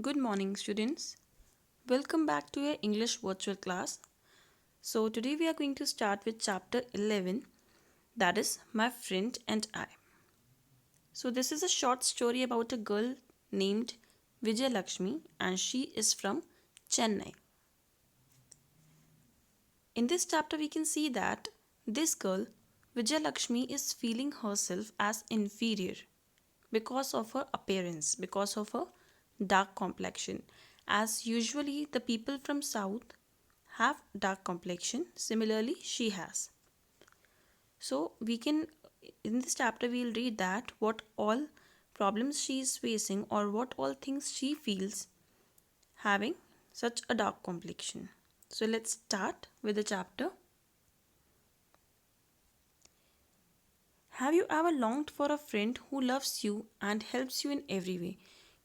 Good morning, students. Welcome back to your English virtual class. So, today we are going to start with chapter 11, that is, My Friend and I. So, this is a short story about a girl named Vijay Lakshmi, and she is from Chennai. In this chapter, we can see that this girl, Vijay Lakshmi, is feeling herself as inferior because of her appearance, because of her dark complexion. As usually the people from south have dark complexion, similarly she has. So we can in this chapter we'll read that what all problems she is facing or what all things she feels having such a dark complexion. So let's start with the chapter. Have you ever longed for a friend who loves you and helps you in every way?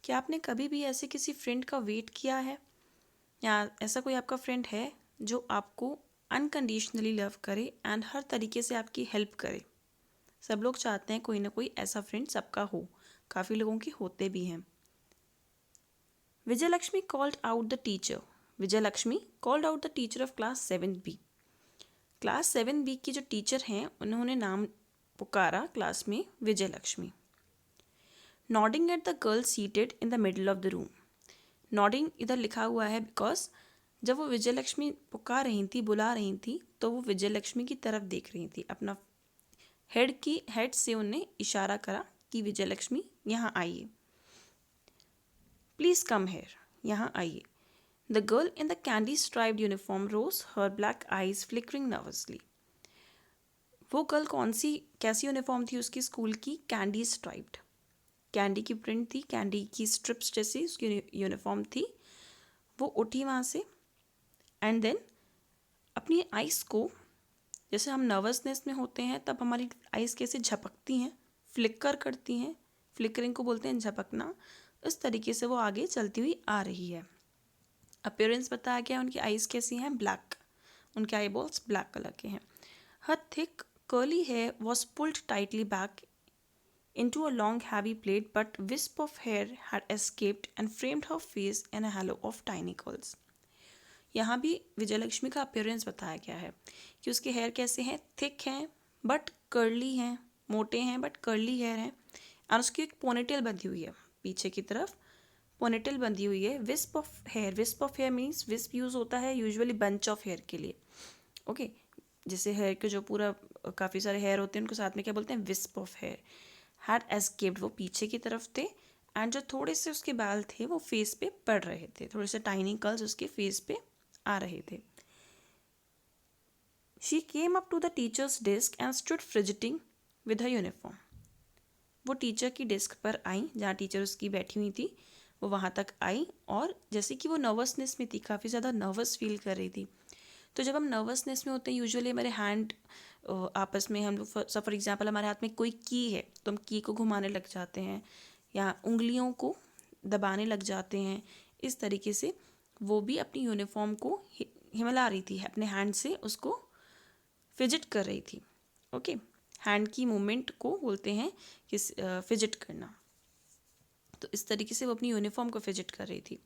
क्या आपने कभी भी ऐसे किसी friend का wait किया है या ऐसा कोई आपका फ्रेंड है जो आपको अनकंडीशनली लव करे एंड हर तरीके से आपकी हेल्प करे? सब लोग चाहते हैं कोई ना कोई ऐसा फ्रेंड सबका हो, काफ़ी लोगों के होते भी हैं. Vijayalakshmi called out the teacher. Vijayalakshmi called out the teacher of class 7B. Class 7B की जो टीचर हैं उन्होंने नाम पुकारा क्लास में Vijay Lakshmi. Nodding at the girl seated in the middle of the room. Nodding इधर लिखा हुआ है बिकॉज जब वो विजय लक्ष्मी पुकार रही थी, बुला रही थी, तो वो विजय लक्ष्मी की तरफ देख रही थी. अपना हेड से उन्हें इशारा करा कि विजय लक्ष्मी यहाँ आइए, प्लीज़ कम हेयर, यहाँ आइए. The girl in the candy striped uniform rose, her black eyes flickering nervously. वो गर्ल कैसी यूनिफॉर्म थी उसकी स्कूल की? Candy striped. कैंडी की प्रिंट थी, कैंडी की स्ट्रिप्स जैसी उसकी यूनिफॉर्म थी. वो उठी वहाँ से एंड देन अपनी आइज़ को, जैसे हम नर्वसनेस में होते हैं तब हमारी आइज़ कैसे झपकती हैं, फ्लिकर करती हैं, फ्लिकरिंग को बोलते हैं झपकना. इस तरीके से वो आगे चलती हुई आ रही है. अपीयरेंस बताया गया उनकी आइज़ कैसी हैं? ब्लैक. उनके आई बॉल्स ब्लैक कलर के हैं. Her thick curly hair was pulled tightly back into a long heavy plait, but wisp of hair had escaped and framed her face in a halo of tiny curls. यहाँ भी विजयलक्ष्मी का appearance बताया गया है कि उसके हेयर कैसे हैं? थिक हैं बट कर्ली हैं, मोटे हैं बट कर्ली हेयर हैं, और उसकी एक पोनीटेल बंधी हुई है पीछे की तरफ. पोनीटेल बंधी हुई है. Wisp of hair means wisp use होता है यूजुअली बंच ऑफ हेयर के लिए. ओके, जैसे हेयर के जो पूरा काफ़ी सारे हेयर होते हैं उनको साथ में क्या बोलते हैं? Wisp of hair. Had escaped, वो पीछे की तरफ थे, एंड जो थोड़े से उसके बाल थे वो फेस पे पड़ रहे थे, थोड़े से टाइनी कर्ल्स उसके फेस पे आ रहे थे. She came up to the teacher's desk and stood fidgeting with her uniform. वो टीचर की डेस्क पर आई, जहाँ टीचर उसकी बैठी हुई थी, वो वहाँ तक आई और जैसे कि वो नर्वसनेस में थी, काफ़ी ज़्यादा नर्वस फील कर रही थी. तो जब हम नर्वसनेस में होते हैं यूजुअली हमारे हैंड आपस में, हम लोग फॉर एग्जांपल हमारे हाथ में कोई की है तो हम की को घुमाने लग जाते हैं या उंगलियों को दबाने लग जाते हैं. इस तरीके से वो भी अपनी यूनिफॉर्म को हिमला रही थी, अपने हैंड से उसको फिजिट कर रही थी. ओके, हैंड की मूवमेंट को बोलते हैं कि फिजिट करना. तो इस तरीके से वो अपनी यूनिफॉर्म को फिजिट कर रही थी.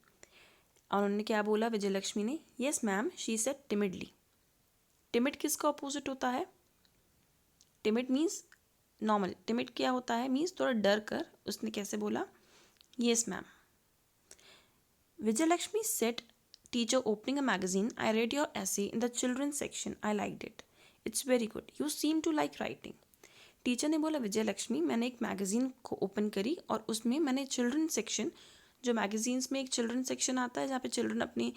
और उन्होंने क्या बोला विजयलक्ष्मी ने? Yes ma'am, she said timidly. Timid किसका अपोजिट होता है? Timid means normal. टिमिड क्या होता है? मीन्स थोड़ा डर कर. उसने कैसे बोला? Yes ma'am. Vijayalakshmi said, teacher opening a magazine, I read your essay in the children section, I liked it, it's very good, you seem to like writing. Teacher ने बोला विजयलक्ष्मी, मैंने एक मैगज़ीन को ओपन करी और उसमें मैंने चिल्ड्रन सेक्शन, जो मैगज़ीन्स में एक चिल्ड्रन सेक्शन आता है जहाँ पे चिल्ड्रन अपनी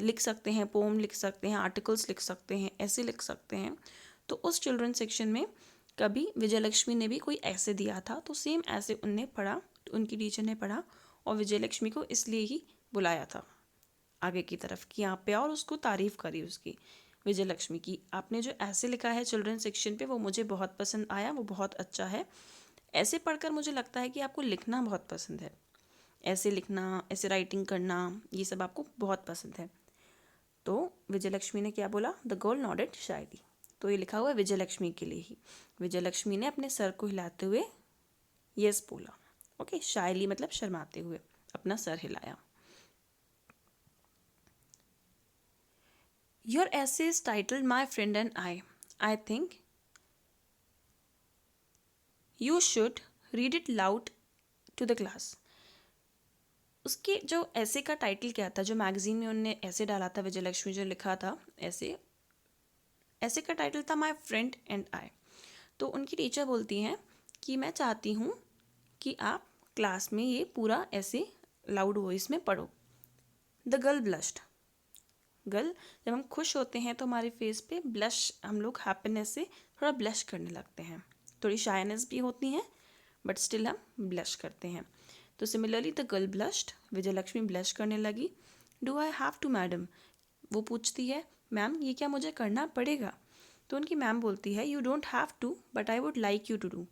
लिख सकते हैं, पोम लिख सकते हैं, आर्टिकल्स लिख सकते हैं, ऐसे लिख सकते हैं. तो उस चिल्ड्रन सेक्शन में कभी विजयलक्ष्मी ने भी कोई ऐसे दिया था, तो सेम ऐसे उनने पढ़ा, उनकी टीचर ने पढ़ा और विजयलक्ष्मी को इसलिए ही बुलाया था आगे की तरफ कि यहाँ पे, और उसको तारीफ़ करी उसकी, विजयलक्ष्मी की, आपने जो ऐसे लिखा है चिल्ड्रन सेक्शन पे वो मुझे बहुत पसंद आया, वो बहुत अच्छा है. ऐसे पढ़कर मुझे लगता है कि आपको लिखना बहुत पसंद है, ऐसे लिखना, ऐसे राइटिंग करना, ये सब आपको बहुत पसंद है. तो विजयलक्ष्मी ने क्या बोला? The girl nodded Shayli. तो ये लिखा हुआ है विजयलक्ष्मी के लिए ही. विजयलक्ष्मी ने अपने सर को हिलाते हुए यस बोला. ओके, शायली मतलब शर्माते हुए अपना सर हिलाया. Your essay is titled My Friend and I. I think you should read it loud to the class. उसके जो ऐसे का टाइटल क्या था, जो मैगजीन में उनने ऐसे डाला था, विजयलक्ष्मी जो लिखा था ऐसे, ऐसे का टाइटल था माई फ्रेंड एंड आई. तो उनकी टीचर बोलती हैं कि मैं चाहती हूँ कि आप क्लास में ये पूरा ऐसे लाउड वॉइस में पढ़ो. The girl blushed. गर्ल, जब हम खुश होते हैं तो हमारे फेस पे ब्लश, हम लोग हैप्पीनेस से थोड़ा ब्लश करने लगते हैं. थोड़ी शायनेस भी होती है बट स्टिल हम ब्लश करते हैं. तो similarly the girl blushed, Vijayalakshmi blush करने लगी. Do I have to madam, वो पूछती है मैम ये क्या मुझे करना पड़ेगा. तो उनकी मैम बोलती है you don't have to but I would like you to do.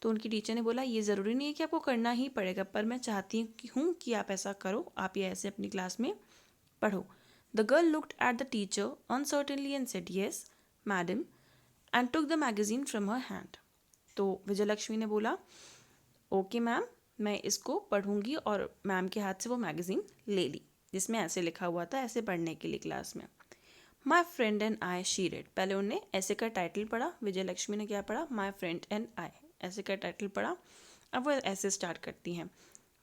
तो उनकी टीचर ने बोला ये ज़रूरी नहीं है कि आपको करना ही पड़ेगा, पर मैं चाहती हूँ कि आप ऐसा करो, आप ये ऐसे अपनी क्लास में पढ़ो. The girl looked at the teacher uncertainly and said yes madam and took the magazine from her hand. तो विजयलक्ष्मी ने बोला ओके मैम, मैं इसको पढ़ूंगी, और मैम के हाथ से वो मैगज़ीन ले ली जिसमें ऐसे लिखा हुआ था ऐसे पढ़ने के लिए क्लास में. माई friend and I she red. पहले उन्होंने ऐसे का टाइटल पढ़ा, विजयलक्ष्मी ने क्या पढ़ा, माई फ्रेंड एंड आई, ऐसे का टाइटल पढ़ा. अब वो ऐसे स्टार्ट करती हैं.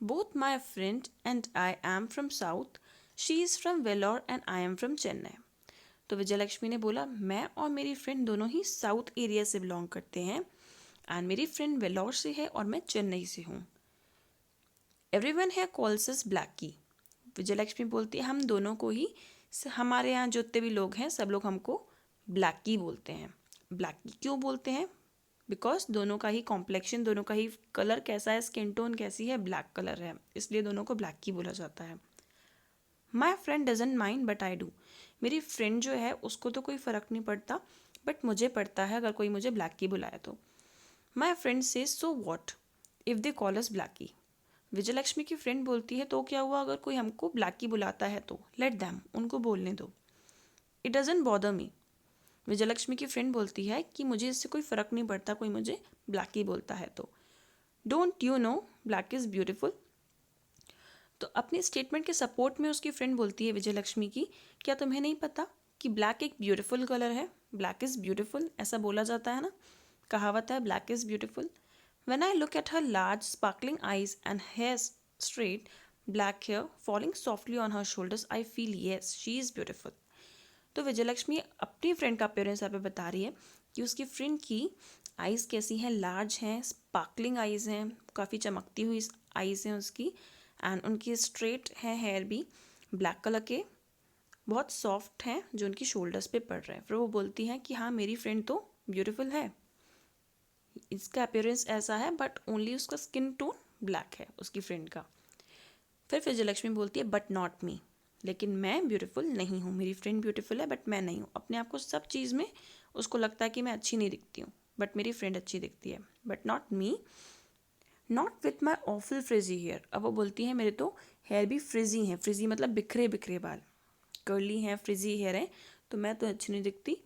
Both my friend and I am from south, she is from Vellore and I am from Chennai. तो विजयलक्ष्मी ने बोला मैं और मेरी फ्रेंड दोनों ही साउथ एरिया से बिलोंग करते हैं, एंड मेरी फ्रेंड वेलोर से है और मैं चेन्नई से हूँ. एवरीवन है कॉल्स अस ब्लैकी. विजयलक्ष्मी बोलती है हम दोनों को ही, हमारे यहाँ जितने भी लोग हैं सब लोग हमको ब्लैकी बोलते हैं. ब्लैकी क्यों बोलते हैं, बिकॉज दोनों का ही कॉम्प्लेक्शन, दोनों का ही कलर कैसा है, स्किन टोन कैसी है, ब्लैक कलर है, इसलिए दोनों को ब्लैकी बोला जाता है. My friend doesn't mind but I do. मेरी फ्रेंड जो है उसको तो कोई फ़र्क नहीं पड़ता बट मुझे पड़ता है अगर कोई मुझे ब्लैकी बुलाए तो. माई फ्रेंड से so what if they call us Blackie. Vijayalakshmi की फ्रेंड बोलती है तो क्या हुआ अगर कोई हमको ब्लैकी बुलाता है तो, लेट दैम, उनको बोलने दो. It doesn't bother me. Vijayalakshmi की फ्रेंड बोलती है कि मुझे इससे कोई फ़र्क नहीं पड़ता कोई मुझे ब्लैकी बोलता है तो. Don't you know black is beautiful. तो अपने स्टेटमेंट के सपोर्ट में उसकी फ्रेंड बोलती है विजयलक्ष्मी की, क्या तुम्हें नहीं पता कि ब्लैक एक ब्यूटीफुल कलर है, ब्लैक इज़ ब्यूटीफुल, ऐसा बोला जाता है ना, कहावत है black is beautiful. When I look at her large, sparkling eyes and hair straight, black hair falling softly on her shoulders, I feel yes, she is beautiful. तो विजयलक्ष्मी अपनी फ्रेंड का अपीयरेंस यहाँ पे बता रही है कि उसकी फ्रेंड की आइज़ कैसी हैं, लार्ज हैं, स्पार्कलिंग आइज़ हैं, काफ़ी चमकती हुई आइज़ हैं उसकी, एंड उनकी स्ट्रेट है हेयर भी ब्लैक कलर के, बहुत सॉफ्ट हैं जो उनकी शोल्डर्स पे पड़ रहे हैं. फिर वो बोलती हैं कि हाँ मेरी फ्रेंड तो ब्यूटीफुल है, इसका अपीयरेंस ऐसा है बट ओनली उसका स्किन टोन ब्लैक है उसकी फ्रेंड का. फिर विजयलक्ष्मी बोलती है बट नॉट मी, लेकिन मैं ब्यूटीफुल नहीं हूँ, मेरी फ्रेंड ब्यूटीफुल है बट मैं नहीं हूँ. अपने आप को सब चीज़ में उसको लगता है कि मैं अच्छी नहीं दिखती हूँ बट मेरी फ्रेंड अच्छी दिखती है. But not me, not with my awful frizzy hair. अब वो बोलती है मेरे तो हेयर भी फ्रिजी हैं, फ्रिजी मतलब बिखरे बिखरे बाल, कर्ली हैं, फ्रिजी हेयर हैं, तो मैं तो अच्छी नहीं दिखती.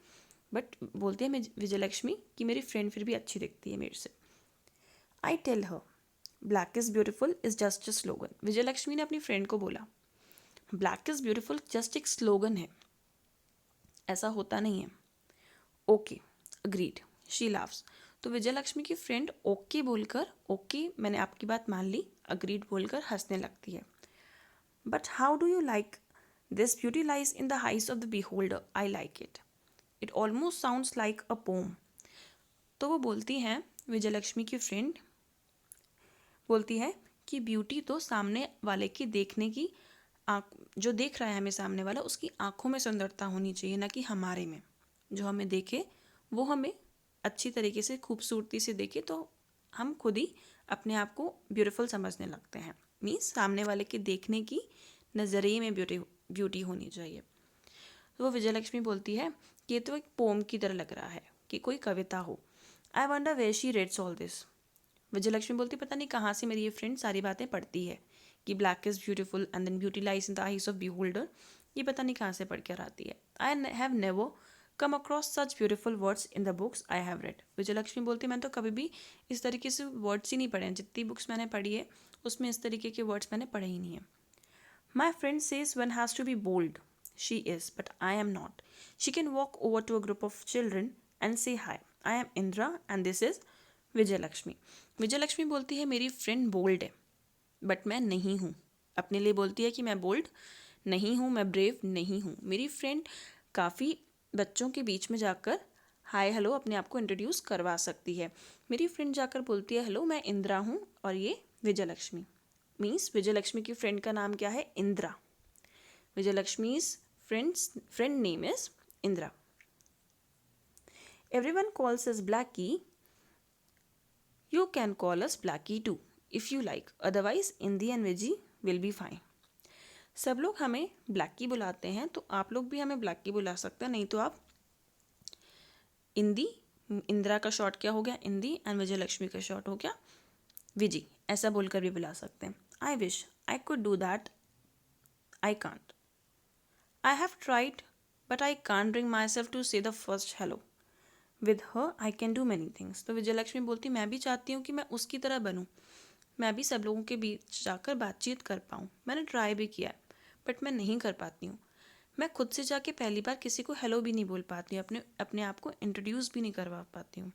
बट बोलती है विजयलक्ष्मी कि मेरी फ्रेंड फिर भी अच्छी दिखती है मेरे से. I tell her black is beautiful is just a slogan. Vijayalakshmi ने अपनी फ्रेंड को बोला ब्लैक इज़ ब्यूटिफुल जस्ट एक स्लोगन है, ऐसा होता नहीं है. Okay agreed, she loves. तो विजयलक्ष्मी की फ्रेंड ओके बोलकर, ओके मैंने आपकी बात मान ली, अग्रीड बोलकर हंसने लगती है. But how do you like this beauty lies in the eyes of the beholder, I like it, it almost sounds like a poem. तो वो बोलती हैं, विजयलक्ष्मी की फ्रेंड बोलती है कि ब्यूटी तो सामने वाले की देखने की आँख, जो देख रहा है हमें सामने वाला उसकी आँखों में सुंदरता होनी चाहिए, ना कि हमारे में. जो हमें देखे वो हमें अच्छी तरीके से खूबसूरती से देखे तो हम खुद ही अपने आप को ब्यूटीफुल समझने लगते हैं. मीन्स सामने वाले के देखने की नज़रिए में ब्यूटी होनी चाहिए. तो वो विजयलक्ष्मी बोलती है कि ये तो एक पोम की तरह लग रहा है, कि कोई कविता हो. I wonder where she reads all this. Vijayalakshmi बोलती पता नहीं कहाँ से मेरी ये फ्रेंड सारी बातें पढ़ती है कि black is beautiful and then beauty lies in the eyes of beholder, ये पता नहीं कहाँ से पढ़ कर आती है. I have never come across such beautiful words in the books I have read. Vijayalakshmi बोलती मैंने तो कभी भी इस तरीके से वर्ड्स ही नहीं पढ़े हैं, जितनी बुक्स मैंने पढ़ी है उसमें इस तरीके के वर्ड्स मैंने पढ़े ही नहीं है. My friend says one has to be bold She is, but I am not. She can walk over to a group of children and say hi. I am Indra and this is विजय लक्ष्मी. विजय लक्ष्मी बोलती है मेरी friend bold है but मैं नहीं हूँ. अपने लिए बोलती है कि मैं बोल्ड नहीं हूँ, मैं ब्रेव नहीं हूँ. मेरी फ्रेंड काफ़ी बच्चों के बीच में जाकर हाय हेलो अपने आप को इंट्रोड्यूस करवा सकती है. मेरी फ्रेंड जाकर बोलती है हेलो मैं इंदिरा हूँ और ये विजय लक्ष्मी. मीन्स विजय लक्ष्मी की फ्रेंड का नाम क्या है? इंदिरा. विजय लक्ष्मी's friend name is Indra. Everyone calls us Blackie. You can call us Blackie too if you like. Otherwise, Indi and Viji will be fine. सब लोग हमें ब्लैकी बुलाते हैं तो आप लोग भी हमें ब्लैकी बुला सकते हैं. नहीं तो आप इंदी, इंदिरा का शॉर्ट क्या हो गया? इंदी. एंड विजय लक्ष्मी का शॉर्ट हो गया विजी. ऐसा बोलकर भी बुला सकते हैं. I wish I could do that. I can't. I have tried, but I can't bring myself to say the first hello. With her, I can do many things. तो विजय लक्ष्मी बोलती मैं भी चाहती हूँ कि मैं उसकी तरह बनूँ. मैं भी सब लोगों के बीच जाकर बातचीत कर पाऊँ. मैंने ट्राई भी किया है बट मैं नहीं कर पाती हूँ. मैं खुद से जाके पहली बार किसी को हेलो भी नहीं बोल पाती हूँ. अपने आप को इंट्रोड्यूस भी नहीं करवा पाती हूँ.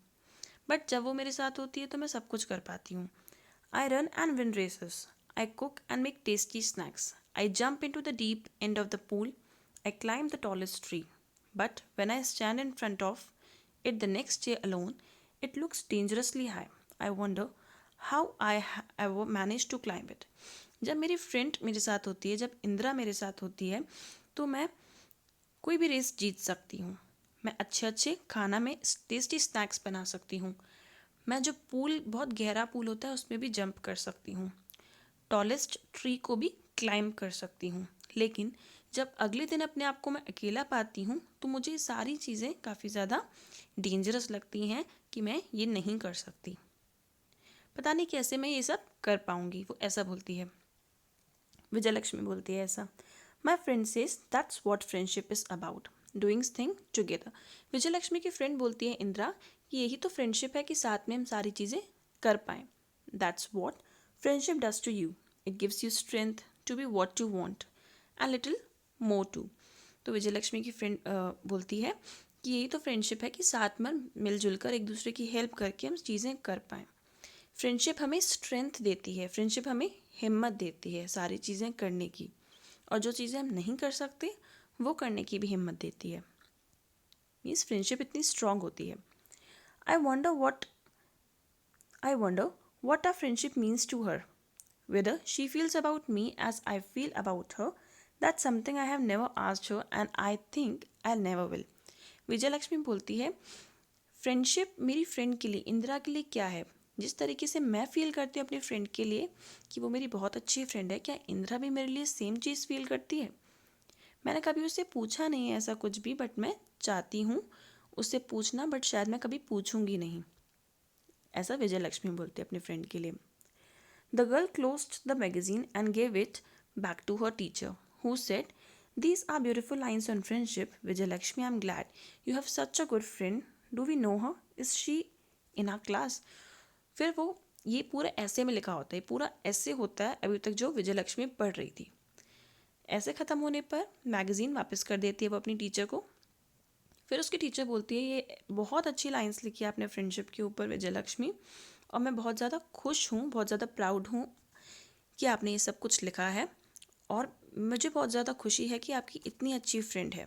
बट जब वो मेरे साथ होती है तो मैं सब कुछ कर पाती हूँ. I run and win races. I cook and make tasty snacks. I jump into the deep end of the pool. I climb the tallest tree, but when I stand in front of it the next day alone, it looks dangerously high. I wonder how I ever managed to climb it. जब मेरी friend मेरे साथ होती है, जब इंदिरा मेरे साथ होती है, तो मैं कोई भी रेस जीत सकती हूँ. मैं अच्छे अच्छे खाना में टेस्टी स्नैक्स बना सकती हूँ. मैं जो पूल, बहुत गहरा पूल होता है, उसमें भी जंप कर सकती हूँ. टॉलेस्ट ट्री को भी क्लाइंब कर सकती हूँ. लेकिन जब अगले दिन अपने आप को मैं अकेला पाती हूँ तो मुझे सारी चीज़ें काफ़ी ज़्यादा डेंजरस लगती हैं कि मैं ये नहीं कर सकती. पता नहीं कैसे मैं ये सब कर पाऊँगी. वो ऐसा बोलती है. विजय लक्ष्मी बोलती है ऐसा. My friend says that's what friendship is about, doing thing together. Vijay Lakshmi की फ्रेंड बोलती है इंदिरा कि यही तो फ्रेंडशिप है कि साथ में हम सारी चीज़ें कर पाएँ. That's what friendship does to you. It gives you strength to be what you want and little more too. तो विजय लक्ष्मी की फ्रेंड बोलती है कि यही तो फ्रेंडशिप है कि साथ में मिलजुल कर एक दूसरे की हेल्प करके हम चीज़ें कर पाएँ. फ्रेंडशिप हमें स्ट्रेंथ देती है. फ्रेंडशिप हमें हिम्मत देती है सारी चीज़ें करने की, और जो चीज़ें हम नहीं कर सकते वो करने की भी हिम्मत देती है. मीन्स फ्रेंडशिप इतनी स्ट्रांग होती है. I wonder what a friendship means to her. Whether she feels about me as I feel about her, that's something I have never asked her and I think I'll never will. विजय लक्ष्मी बोलती है friendship मेरी friend के लिए, इंदिरा के लिए क्या है, जिस तरीके से मैं फील करती हूँ अपनी फ्रेंड के लिए कि वो मेरी बहुत अच्छी फ्रेंड है, क्या इंदिरा भी मेरे लिए सेम चीज़ फील करती है? मैंने कभी उससे पूछा नहीं है ऐसा कुछ भी, बट मैं चाहती हूँ उससे पूछना, बट शायद मैं कभी पूछूंगी नहीं. ऐसा विजय लक्ष्मी बोलती है अपनी फ्रेंड के लिए. The girl closed the magazine and gave it back to her teacher, who said, these are beautiful lines on friendship. Vijayalakshmi, I'm glad you have such a good friend. Do we know her? Is she in our class? फिर वो ये पूरा ऐसे में लिखा होता है. पूरा ऐसे होता है अभी तक जो विजय लक्ष्मी पढ़ रही थी. ऐसे ख़त्म होने पर मैगज़ीन वापस कर देती है वो अपनी टीचर को. फिर उसकी टीचर बोलती है ये बहुत अच्छी लाइंस लिखी है आपने फ्रेंडशिप के ऊपर विजय लक्ष्मी, और मैं बहुत ज़्यादा खुश हूँ, बहुत ज़्यादा प्राउड हूँ कि आपने ये सब कुछ लिखा है, और मुझे बहुत ज़्यादा खुशी है कि आपकी इतनी अच्छी फ्रेंड है.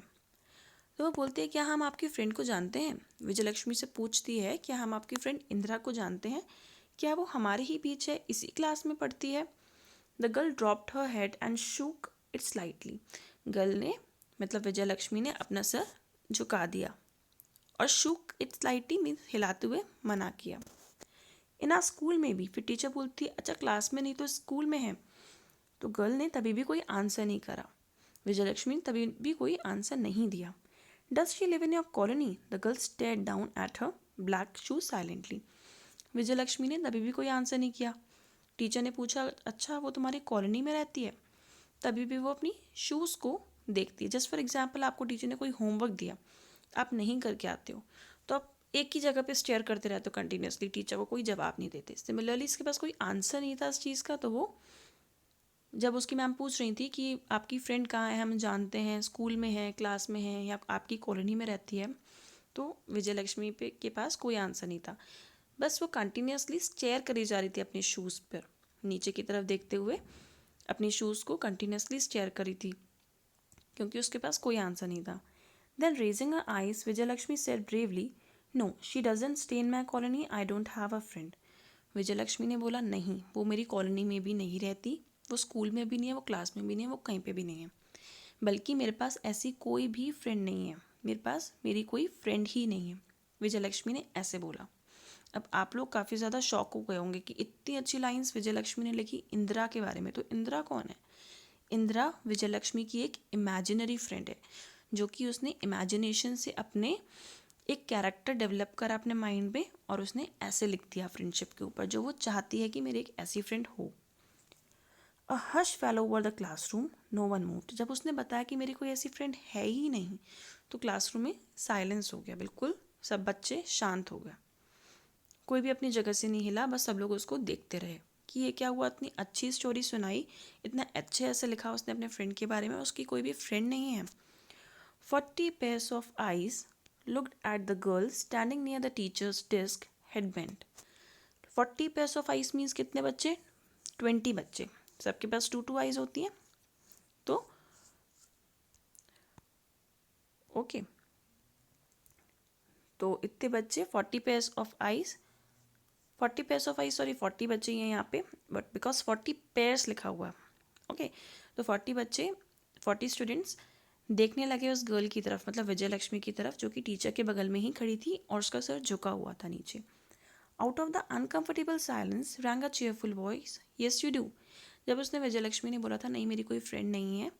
तो वो बोलती है क्या हम आपकी फ्रेंड को जानते हैं? विजय लक्ष्मी से पूछती है क्या हम आपकी फ्रेंड इंदिरा को जानते हैं? क्या वो हमारे ही बीच है, इसी क्लास में पढ़ती है? The girl dropped her head and shook it slightly. Girl ने, मतलब विजय लक्ष्मी ने अपना सर झुका दिया, और शूक इट स्लाइटली मीन्स हिलाते हुए मना किया. इन आर स्कूल में भी. फिर टीचर बोलती है अच्छा क्लास में नहीं तो स्कूल में है. तो गर्ल ने तभी भी कोई आंसर नहीं करा. विजय लक्ष्मी ने तभी भी कोई आंसर नहीं दिया. Does she live in your colony? The girl stared down at her black shoes silently. Vijay Lakshmi ने तभी भी कोई आंसर नहीं किया. टीचर ने पूछा अच्छा वो तुम्हारी कॉलोनी में रहती है? तभी भी वो अपनी शूज़ को देखती है. जस्ट फॉर एग्जाम्पल आपको टीचर ने कोई होमवर्क दिया, आप नहीं करके आते हो, तो आप एक ही जगह पे स्टेयर करते रहते हो कंटिन्यूसली, टीचर को कोई जवाब नहीं देते. सिमिलरली इसके पास कोई आंसर नहीं था इस चीज़ का, तो वो जब उसकी मैम पूछ रही थी कि आपकी फ्रेंड कहाँ है, हम जानते हैं स्कूल में है, क्लास में है, या आपकी कॉलोनी में रहती है, तो विजय लक्ष्मी पे के पास कोई आंसर नहीं था। बस वो कंटिन्यूसली स्टेयर करी जा रही थी अपने शूज़ पर, नीचे की तरफ देखते हुए अपने शूज़ को कंटिन्यूसली स्टेयर करी थी, क्योंकि उसके पास कोई आंसर नहीं था। Then raising her eyes, Vijayalakshmi said bravely, "No, she doesn't stay in my colony. I don't have a friend." Vijayalakshmi ने बोला, नहीं, वो मेरी कॉलोनी में भी नहीं रहती, वो स्कूल में भी नहीं है, वो क्लास में भी नहीं है, वो कहीं पे भी नहीं है, बल्कि मेरे पास ऐसी कोई भी फ्रेंड नहीं है, मेरे पास मेरी कोई फ्रेंड ही नहीं है। विजयलक्ष्मी ने ऐसे बोला। अब आप लोग काफ़ी ज़्यादा शॉक हो गए होंगे कि इतनी अच्छी लाइंस विजयलक्ष्मी ने लिखी इंदिरा के बारे में। तो इंदिरा कौन है? इंदिरा विजयलक्ष्मी की एक इमेजिनरी फ्रेंड है, जो कि उसने इमेजिनेशन से अपने एक कैरेक्टर डेवलप करा अपने माइंड में, और उसने ऐसे लिख दिया फ्रेंडशिप के ऊपर, जो वो चाहती है कि मेरी एक ऐसी फ्रेंड हो। A hush fell over the classroom, no one moved. जब उसने बताया कि मेरी कोई ऐसी फ्रेंड है ही नहीं, तो क्लासरूम में साइलेंस हो गया, बिल्कुल सब बच्चे शांत हो गए, कोई भी अपनी जगह से नहीं हिला, बस सब लोग उसको देखते रहे कि ये क्या हुआ। इतनी अच्छी स्टोरी सुनाई, इतना अच्छे ऐसे लिखा उसने अपने फ्रेंड के बारे में, उसकी कोई भी फ्रेंड नहीं है। 40 pairs of eyes looked at the girl standing near the teacher's desk, head bent. 40 pairs of eyes means कितने बच्चे? 20 बच्चे। सबके पास 2 eyes होती हैं, तो ओके, तो इतने बच्चे 40 pairs of eyes, 40 pairs of eyes, sorry 40 बच्चे ही हैं यहाँ पे, बट बिकॉज 40 pairs लिखा हुआ है, ओके, तो 40 बच्चे, 40 स्टूडेंट्स देखने लगे उस गर्ल की तरफ, मतलब विजयलक्ष्मी की तरफ, जो कि टीचर के बगल में ही खड़ी थी और उसका सर झुका हुआ था नीचे। Out of the uncomfortable silence wrong a cheerful voice, yes you do. जब उसने विजयलक्ष्मी ने बोला था नहीं मेरी कोई फ्रेंड नहीं है,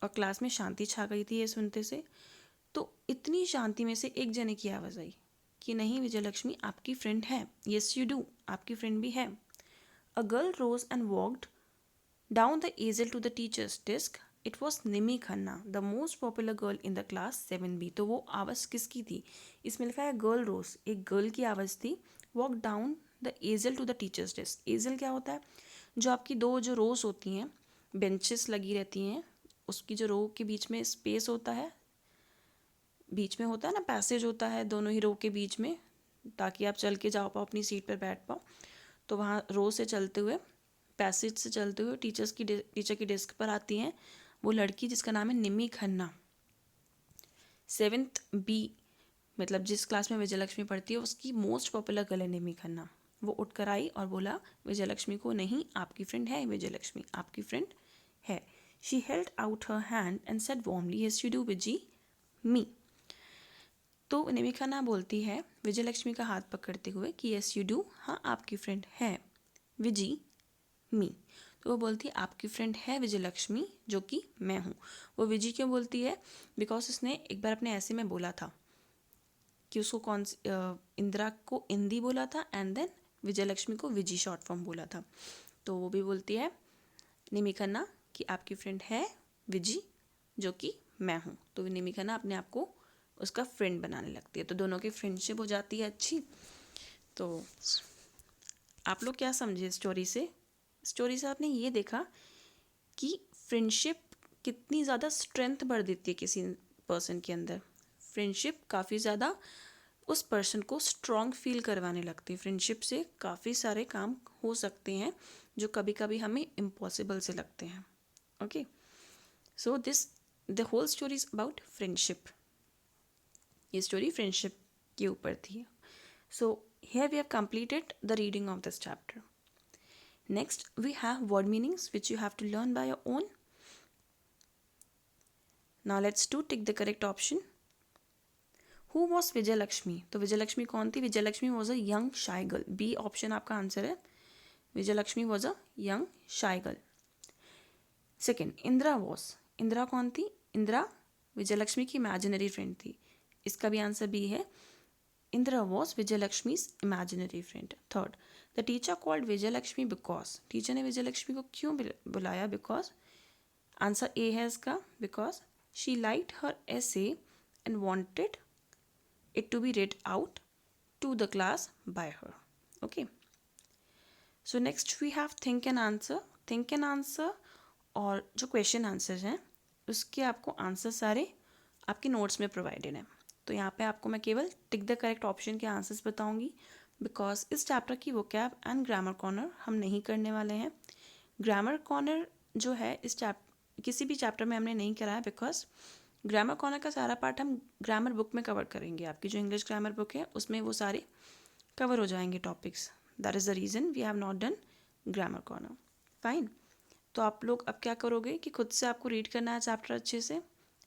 और क्लास में शांति छा गई थी ये सुनते से, तो इतनी शांति में से एक जने की आवाज़ आई कि नहीं विजयलक्ष्मी आपकी फ्रेंड है, येस यू डू, आपकी फ्रेंड भी है। A girl rose and walked down the aisle to the teacher's desk, it was Nimmi Khanna, the most popular girl in the class 7B। तो वो आवाज़ किसकी थी? इसमें लिखा है गर्ल रोज, एक गर्ल की आवाज़ थी। Walk down the aisle to the teacher's desk, एजल क्या होता है? जो आपकी दो जो रोज होती हैं, बेंचेस लगी रहती हैं, उसकी जो रो के बीच में स्पेस होता है, बीच में होता है ना पैसेज होता है दोनों ही रो के बीच में, ताकि आप चल के जाओ पाओ अपनी सीट पर बैठ पाओ, तो वहाँ रो से चलते हुए, पैसेज से चलते हुए टीचर की डेस्क पर आती हैं वो लड़की जिसका नाम है निमी खन्ना। 7th B, मतलब जिस क्लास में विजयलक्ष्मी पढ़ती है उसकी मोस्ट पॉपुलर गर्ल है निमी खन्ना। वो उठकर आई और बोला विजयलक्ष्मी को, नहीं आपकी फ्रेंड है विजयलक्ष्मी, आपकी फ्रेंड है। She held out her hand and said warmly, yes you do Viji me. तो निमी खन्ना बोलती है विजयलक्ष्मी का हाथ पकड़ते हुए कि यस यू डू, हाँ आपकी फ्रेंड है विजी मी। तो वो बोलती है आपकी फ्रेंड है विजयलक्ष्मी, जो कि मैं हूँ। वो विजी क्यों बोलती है? बिकॉज उसने एक बार अपने ऐसे में बोला था कि उसको इंदिरा को इंदी बोला था, एंड देन विजयलक्ष्मी को विजी शॉर्ट फॉर्म बोला था। तो वो भी बोलती है निमी खन्ना कि आपकी फ्रेंड है विजी, जो कि मैं हूँ। तो निमी खन्ना अपने आप को उसका फ्रेंड बनाने लगती है, तो दोनों की फ्रेंडशिप हो जाती है अच्छी। तो आप लोग क्या समझे स्टोरी से? स्टोरी से आपने ये देखा कि फ्रेंडशिप कितनी ज़्यादा स्ट्रेंथ भर देती है किसी पर्सन के अंदर। फ्रेंडशिप काफ़ी ज़्यादा उस पर्सन को स्ट्रॉन्ग फील करवाने लगती है। फ्रेंडशिप से काफ़ी सारे काम हो सकते हैं जो कभी कभी हमें इम्पॉसिबल से लगते हैं। Okay, so the whole story is about friendship. ये स्टोरी फ्रेंडशिप के ऊपर थी। सो here we have completed the reading of this chapter. Next, we have word meanings which you have to learn by your own. Now let's do tick the correct option. Who was Vijayalakshmi? तो विजयलक्ष्मी कौन थी? Vijayalakshmi was a young shy girl. B option आपका answer है। Vijayalakshmi was a young shy girl. Second, Indira was. Indira कौन थी? इंदिरा विजयलक्ष्मी की imaginary friend थी। इसका भी आंसर बी है। Indra was Vijayalakshmi's imaginary friend. Third, the teacher called Vijayalakshmi because. Teacher ने विजयलक्ष्मी को क्यों बुलाया? Because. आंसर ए है इसका, because she liked her essay and wanted it to be read out to the class by her. Okay. So next we have think and answer. Think and answer और जो question answers हैं उसके आपको answer सारे आपके notes में provided हैं। तो यहाँ पे आपको मैं केवल टिक द करेक्ट ऑप्शन के आंसर्स बताऊंगी, बिकॉज इस चैप्टर की वोकैब एंड ग्रामर कॉर्नर हम नहीं करने वाले हैं। ग्रामर कॉर्नर जो है इस किसी भी चैप्टर में हमने नहीं करा है, बिकॉज ग्रामर कॉर्नर का सारा पार्ट हम ग्रामर बुक में कवर करेंगे। आपकी जो इंग्लिश ग्रामर बुक है उसमें वो सारे कवर हो जाएंगे topics. That is the reason we have not done grammar corner. Fine. तो आप लोग अब क्या करोगे कि खुद से आपको रीड करना है चैप्टर अच्छे से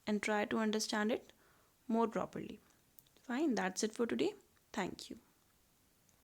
and try to understand it more properly. Fine, that's it for today. Thank you.